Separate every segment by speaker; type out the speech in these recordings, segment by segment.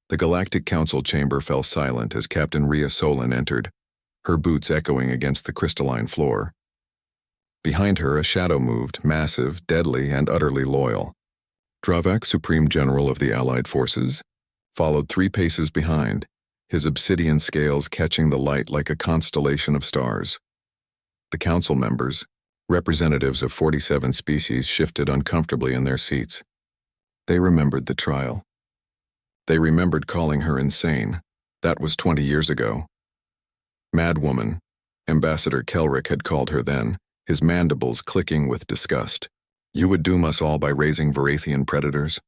Speaker 1: The Galactic Council chamber fell silent as Captain Rhea Solon entered, her boots echoing against the crystalline floor. Behind her, a shadow moved, massive, deadly, and utterly loyal. Dravak, Supreme General of the Allied Forces, followed 3 paces behind, his obsidian scales catching the light like a constellation of stars. The council members, representatives of 47 species, shifted uncomfortably in their seats. They remembered the trial. They remembered calling her insane. That was 20 years ago. Madwoman, Ambassador Kelrick had called her then, his mandibles clicking with disgust. You would doom us all by raising Varathian predators?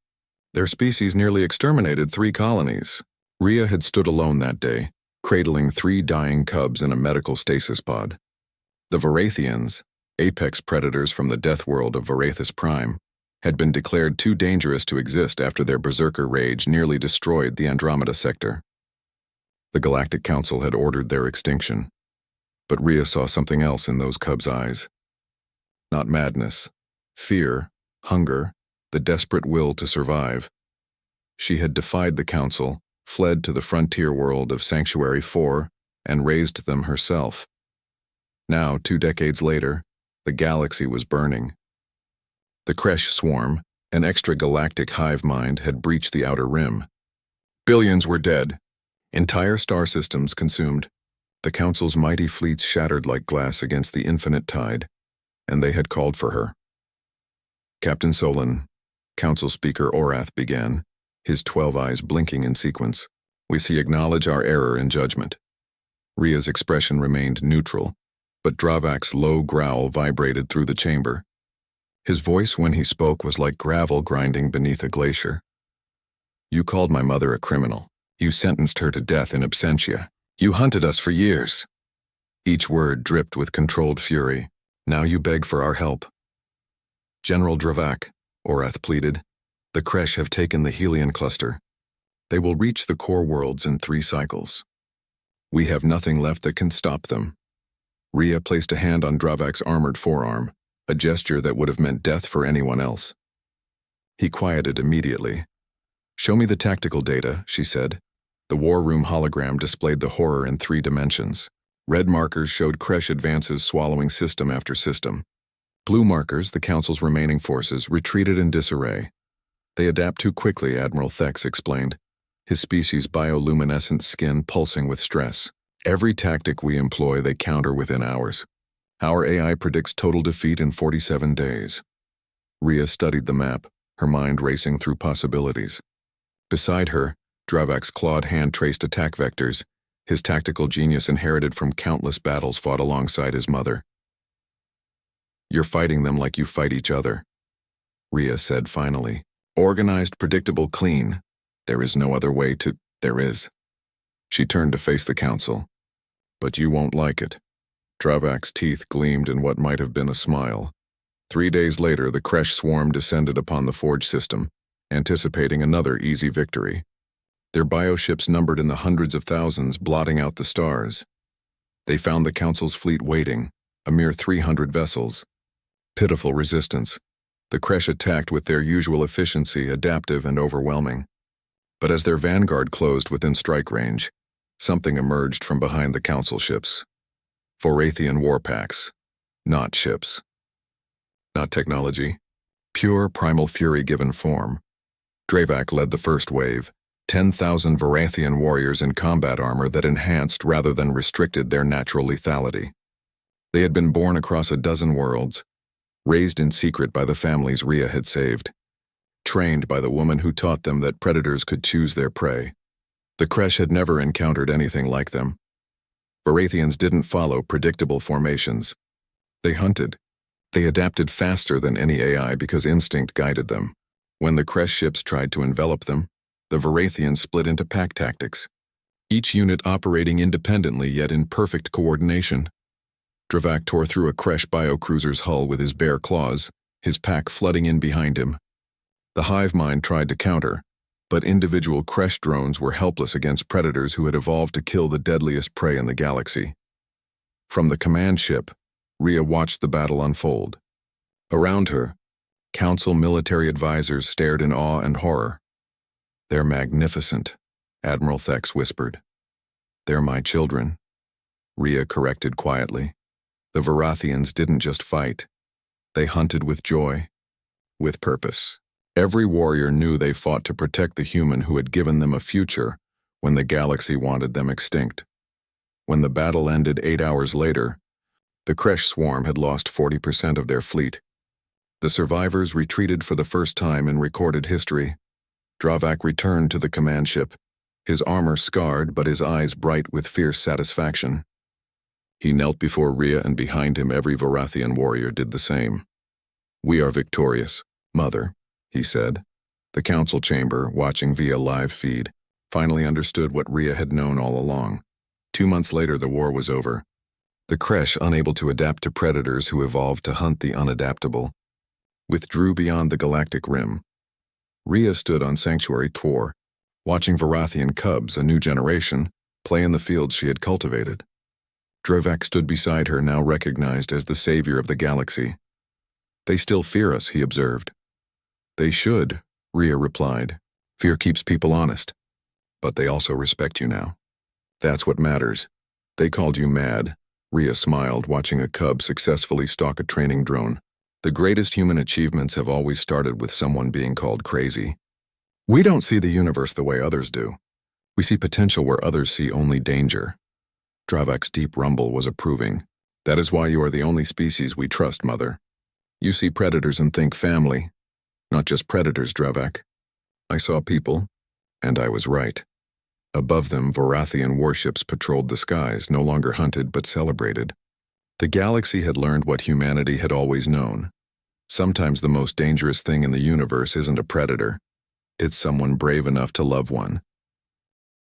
Speaker 1: Their species nearly exterminated 3 colonies. Rhea had stood alone that day, cradling 3 dying cubs in a medical stasis pod. The Varathians, apex predators from the death world of Varathis Prime, had been declared too dangerous to exist after their berserker rage nearly destroyed the Andromeda sector. The Galactic Council had ordered their extinction, but Rhea saw something else in those cubs' eyes. Not madness, fear, hunger, the desperate will to survive. She had defied the Council, fled to the frontier world of Sanctuary 4, and raised them herself. Now, 2 decades later, the galaxy was burning. The Kresh swarm, an extragalactic hive mind, had breached the outer rim. Billions were dead. Entire star systems consumed. The Council's mighty fleets shattered like glass against the infinite tide, and they had called for her. Captain Solon, Council Speaker Orath began, his 12 eyes blinking in sequence. We acknowledge our error in judgment. Rhea's expression remained neutral, but Dravak's low growl vibrated through the chamber. His voice when he spoke was like gravel grinding beneath a glacier. You called my mother a criminal. You sentenced her to death in absentia. You hunted us for years. Each word dripped with controlled fury. Now you beg for our help. General Dravak, Orath pleaded, the Kresh have taken the Helion cluster. They will reach the core worlds in 3 cycles. We have nothing left that can stop them. Rhea placed a hand on Dravak's armored forearm, a gesture that would have meant death for anyone else. He quieted immediately. Show me the tactical data, she said. The war room hologram displayed the horror in 3 dimensions. Red markers showed Kresh advances swallowing system after system. Blue markers, the Council's remaining forces, retreated in disarray. They adapt too quickly, Admiral Thex explained, his species' bioluminescent skin pulsing with stress. Every tactic we employ, they counter within hours. Our AI predicts total defeat in 47 days. Rhea studied the map, her mind racing through possibilities. Beside her, Dravak's clawed hand traced attack vectors, his tactical genius inherited from countless battles fought alongside his mother. You're fighting them like you fight each other, Rhea said finally. Organized, predictable, clean. There is no other way to... There is. She turned to face the Council. But you won't like it. Dravak's teeth gleamed in what might have been a smile. 3 days later, the Kresh swarm descended upon the Forge system, anticipating another easy victory. Their bioships numbered in the hundreds of thousands, blotting out the stars. They found the Council's fleet waiting, a mere 300 vessels. Pitiful resistance. The Kresh attacked with their usual efficiency, adaptive and overwhelming. But as their vanguard closed within strike range, something emerged from behind the Council ships. Varathian warpacks, not ships. Not technology. Pure primal fury given form. Dravak led the first wave, 10,000 Varathian warriors in combat armor that enhanced rather than restricted their natural lethality. They had been born across a dozen worlds, raised in secret by the families Rhea had saved, trained by the woman who taught them that predators could choose their prey. The Kresh had never encountered anything like them. Varathians didn't follow predictable formations. They hunted. They adapted faster than any AI because instinct guided them. When the Kresh ships tried to envelop them, the Varathians split into pack tactics, each unit operating independently yet in perfect coordination. Dravak tore through a Kresh biocruiser's hull with his bare claws, his pack flooding in behind him. The hive mind tried to counter, but individual Kresh drones were helpless against predators who had evolved to kill the deadliest prey in the galaxy. From the command ship, Rhea watched the battle unfold. Around her, Council military advisors stared in awe and horror. They're magnificent, Admiral Thex whispered. They're my children, Rhea corrected quietly. The Varathians didn't just fight. They hunted with joy, with purpose. Every warrior knew they fought to protect the human who had given them a future when the galaxy wanted them extinct. When the battle ended 8 hours later, the Kresh swarm had lost 40% of their fleet. The survivors retreated for the first time in recorded history. Dravak returned to the command ship, his armor scarred but his eyes bright with fierce satisfaction. He knelt before Rhea, and behind him every Varathian warrior did the same. "We are victorious, Mother," he said. The council chamber, watching via live feed, finally understood what Rhea had known all along. 2 months later, the war was over. The Kresh, unable to adapt to predators who evolved to hunt the unadaptable, withdrew beyond the galactic rim. Rhea stood on Sanctuary Tor, watching Varathian cubs, a new generation, play in the fields she had cultivated. Dravak stood beside her, now recognized as the savior of the galaxy. "They still fear us," he observed. "They should," Rhea replied. "Fear keeps people honest. But they also respect you now. That's what matters. They called you mad," Rhea smiled, watching a cub successfully stalk a training drone. "The greatest human achievements have always started with someone being called crazy. We don't see the universe the way others do. We see potential where others see only danger." Dravak's deep rumble was approving. "That is why you are the only species we trust, Mother. You see predators and think family. Not just predators, Dravak. I saw people, and I was right." Above them, Varathian warships patrolled the skies, no longer hunted but celebrated. The galaxy had learned what humanity had always known. Sometimes the most dangerous thing in the universe isn't a predator. It's someone brave enough to love one.